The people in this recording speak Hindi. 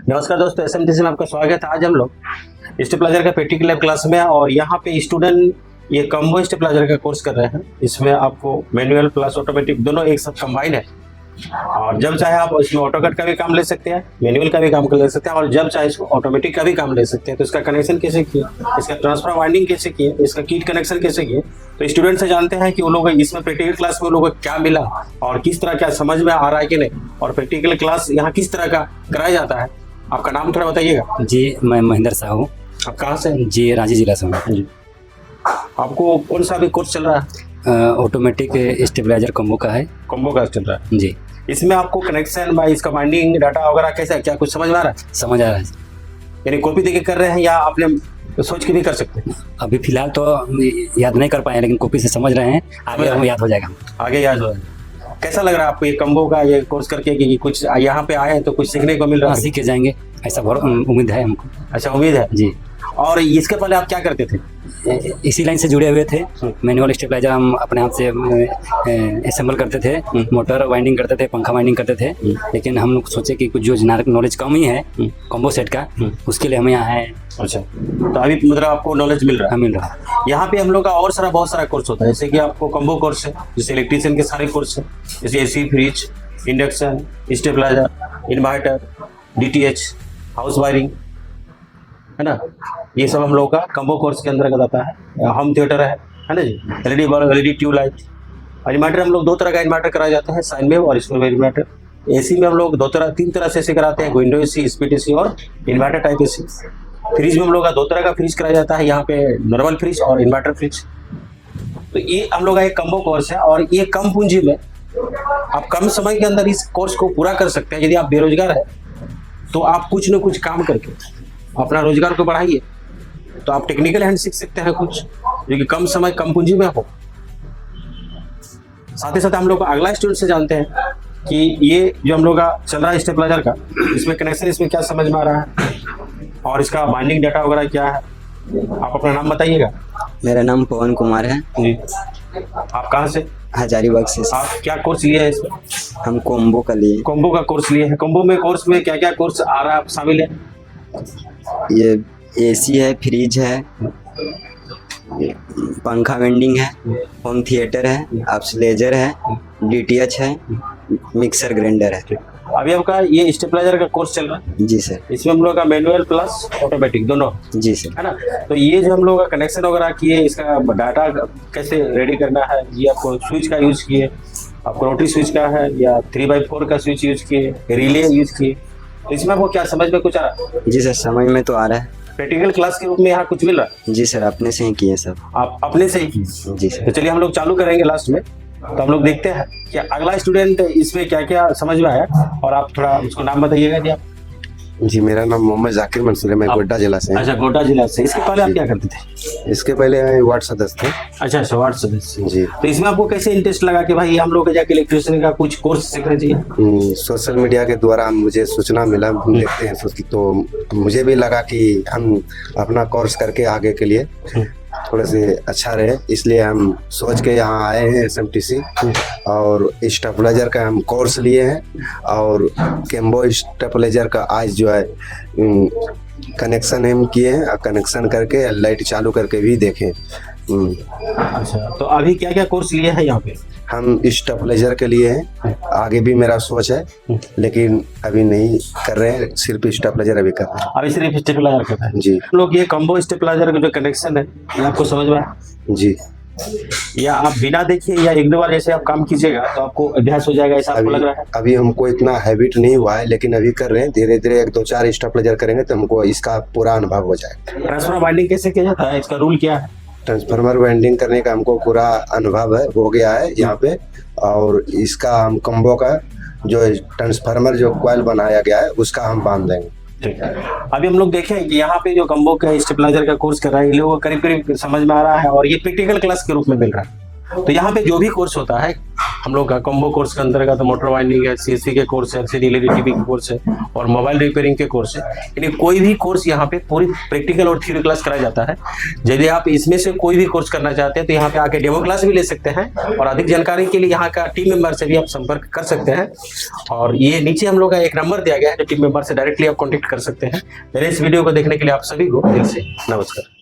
नमस्कार दोस्तों, एसएमटीसी में आपका स्वागत है। आज हम लोग स्टेबलाइजर का प्रैक्टिकल लैब क्लास में और यहाँ पे स्टूडेंट ये कम्बो स्टेबलाइजर का कोर्स कर रहे हैं। इसमें आपको मैनुअल प्लस ऑटोमेटिक दोनों एक साथ कंबाइन है और जब चाहे आप इसमें ऑटोकट का भी काम ले सकते हैं, मैनुअल का भी काम ले सकते हैं और जब चाहे इसको ऑटोमेटिक का भी काम ले सकते हैं। तो इसका कनेक्शन कैसे किए, इसका ट्रांसफर वाइंडिंग कैसे किए, इसका कीट कनेक्शन कैसे किए, तो स्टूडेंट से जानते हैं कि वो लोग इसमें प्रैक्टिकल क्लास में लोगों को क्या मिला और किस तरह क्या समझ में आ रहा है कि नहीं, और प्रैक्टिकल क्लास यहाँ किस तरह का कराया जाता है। आपका नाम थोड़ा बताइएगा। जी, मैं महेंद्र साहू। आप कहाँ से? जी, रांची जिला से हूँ। जी, आपको कौन सा भी कोर्स चल रहा है? ऑटोमेटिक स्टेबलाइजर कॉम्बो का है। कॉम्बो का चल रहा है जी। इसमें आपको कनेक्शन बाई इसका बाइंडिंग डाटा वगैरह कैसा है, क्या कुछ समझ में आ रहा है? समझ आ रहा है। यानी कॉपी देके कर रहे हैं या आपने सोच के भी कर सकते हैं? अभी फिलहाल तो याद नहीं कर पाए, लेकिन कॉपी से समझ रहे हैं, आगे हमें याद हो जाएगा। आगे याद हो। कैसा लग रहा है आपको ये कम्बो का ये कोर्स करके कि कुछ यहाँ पे आए हैं तो कुछ सीखने को मिल रहा है? सीख के जाएंगे, ऐसा बहुत उम्मीद है हमको। अच्छा, उम्मीद है जी। और इसके पहले आप क्या करते थे? इसी लाइन से जुड़े हुए थे। मैनुअल स्टेबलाइजर हम अपने हाथ से असेंबल करते थे, मोटर वाइंडिंग करते थे, पंखा वाइंडिंग करते थे। लेकिन हम लोग सोचे कि कुछ जो जेनरिक नॉलेज कम ही है कॉम्बो सेट का, उसके लिए हम यहाँ आए। अच्छा, तो अभी मतलब आपको नॉलेज मिल रहा है? मिल रहा है। यहाँ पे हम लोग का और सारा बहुत सारा कोर्स होता है, जैसे कि आपको कम्बो कोर्स है, जैसे इलेक्ट्रिशियन के सारे कोर्स है, जैसे AC, fridge, induction, stabilizer, inverter, DTH, house wiring, है ना, ये सब हम लोग का कम्बो कोर्स के अंतर्गत आता है। होम थिएटर है ना जी, एलईडी बल्ब, एलईडी ट्यूबलाइट। और इन्वर्टर हम लोग दो तरह का इन्वर्टर कराए जाते हैं, साइन वेव और स्क्वायर वेव इन्वर्टर। एसी में हम लोग तीन तरह से कराते हैं, विंडो एसी, स्प्लिट एसी और इन्वर्टर टाइप एसी। फ्रिज में हम लोग का दो तरह का फ्रिज कराया जाता है, यहाँ पे नॉर्मल फ्रिज और इन्वर्टर फ्रिज। तो ये हम लोग का एक कम्बो कोर्स है और ये कम पूंजी में आप कम समय के अंदर इस कोर्स को पूरा कर सकते हैं। यदि आप बेरोजगार है तो आप कुछ न कुछ काम करके अपना रोजगार को बढ़ाइए, तो आप टेक्निकल हैंड सीख सकते हैं कुछ जो कि कम समय कम पूंजी में हो। साथ ही साथ हम लोग अगला स्टूडेंट से जानते हैं कि ये जो हम लोग का चल रहा है स्टेबलाइजर का, इसमें कनेक्शन इसमें क्या समझ में आ रहा है और इसका बाइंडिंग डाटा वगैरह क्या है। आप अपना नाम बताइएगा। मेरा नाम पवन कुमार है जी। आप कहाँ से? हजारीबाग से। आप क्या कोर्स लिए है इसमें? हम कॉम्बो का लिए। कॉम्बो का कोर्स लिए हैं। कॉम्बो में कोर्स में क्या क्या कोर्स आ रहा है शामिल है? ये एसी है, फ्रिज है, पंखा वेंडिंग है, होम थिएटर है, ऑस्लेजर है, डीटीएच है, मिक्सर ग्राइंडर है। अभी आपका ये स्टेबलाइजर का कोर्स चल रहा है? जी सर। इसमें हम लोग का मैनुअल प्लस ऑटोमेटिक दोनों, जी सर। है ना। तो ये जो हम लोग का कनेक्शन वगैरह किए, इसका डाटा कैसे रेडी करना है, ये आपको स्विच का यूज किए, आपको रोटरी स्विच का है या 3x4 का स्विच यूज किए, रिले यूज किए, तो इसमें आपको क्या समझ में कुछ आ रहा है? जी सर, समझ में तो आ रहा है। प्रैक्टिकल क्लास के रूप में यहाँ कुछ मिल रहा है? जी सर, अपने से ही किए सब। आप अपने से ही किए? जी सर। तो चलिए हम लोग चालू करेंगे लास्ट में, तो हम लोग देखते हैं कि अगला स्टूडेंट इसमें क्या क्या समझ में आया। और आप थोड़ा उसको नाम बताइएगा जी। आप? जी, मेरा नाम मोहम्मद जाकिर मंसूर है, मैं गोड्डा जिला से। अच्छा, गोड्डा जिला से। इसके पहले आप क्या करते थे? इसके पहले वार्ड सदस्य थे। अच्छा, वार्ड सदस्य जी। जी। तो इसमें आपको कैसे इंटरेस्ट लगा कि भाई हम लोग को जाके इलेक्ट्रिशियन का कुछ कोर्स सीखना चाहिए? सोशल मीडिया के द्वारा मुझे सूचना मिला, हम देखते हैं तो मुझे भी लगा कि हम अपना कोर्स करके आगे के लिए थोड़े से अच्छा रहे, इसलिए हम सोच के यहाँ आए हैं एसएमटीसी और स्टेबलाइजर का हम कोर्स लिए हैं। और कम्बो स्टेबलाइजर का आज जो है कनेक्शन हम किए हैं, कनेक्शन करके लाइट चालू करके भी देखें। अच्छा, तो अभी क्या क्या कोर्स लिए हैं यहाँ पे? हम स्टेबलाइजर के लिए हैं, आगे भी मेरा सोच है, लेकिन अभी नहीं कर रहे हैं, सिर्फ स्टेबलाइजर अभी कर रहे हैं। अभी सिर्फ स्टेबलाइजर करता है जी। हम लोग ये कम्बो स्टेबलाइजर का जो कनेक्शन है ये आपको समझ में आया? जी। या आप बिना देखिए या एक दो बार जैसे आप काम कीजिएगा तो आपको अभ्यास हो जाएगा, ऐसा आपको लग रहा है? अभी हमको इतना हैबिट नहीं हुआ है, लेकिन अभी कर रहे हैं, धीरे धीरे 1-2-4 स्टेबलाइजर करेंगे तो हमको इसका पूरा अनुभव हो जाएगा। ट्रांसफर बाइंडिंग कैसे किया जाता है, इसका रूल क्या है? ट्रांसफार्मर वाइंडिंग करने का हमको पूरा अनुभव है, हो गया है यहाँ पे। और इसका हम कम्बो का जो ट्रांसफार्मर जो कॉइल बनाया गया है उसका हम बांध देंगे। ठीक है। अभी हम लोग देखें कि यहाँ पे जो कम्बो का स्टेबलाइजर का कोर्स कर रहा है, इन लोगों को करीब करीब समझ में आ रहा है और ये प्रैक्टिकल क्लास के रूप में मिल रहा है। तो यहाँ पे जो भी कोर्स होता है हम लोग का कॉम्बो कोर्स के अंतर्गत मोटर वाइंडिंग है, सीएससी के कोर्स है, एलसीडी एलईडी टीवी के कोर्स है और मोबाइल रिपेयरिंग के कोर्स है। यानी कोई भी कोर्स यहाँ पे पूरी प्रैक्टिकल और थ्योरी क्लास कराया जाता है। यदि आप इसमें से कोई भी कोर्स करना चाहते हैं तो यहाँ पे आके डेमो क्लास भी ले सकते हैं और अधिक जानकारी के लिए यहाँ का टीम मेंबर से भी आप संपर्क कर सकते हैं। और ये नीचे हम लोग का एक नंबर दिया गया है जो टीम मेंबर से डायरेक्टली आप कॉन्टेक्ट कर सकते हैं। मेरे इस वीडियो को देखने के लिए आप सभी को दिल से नमस्कार।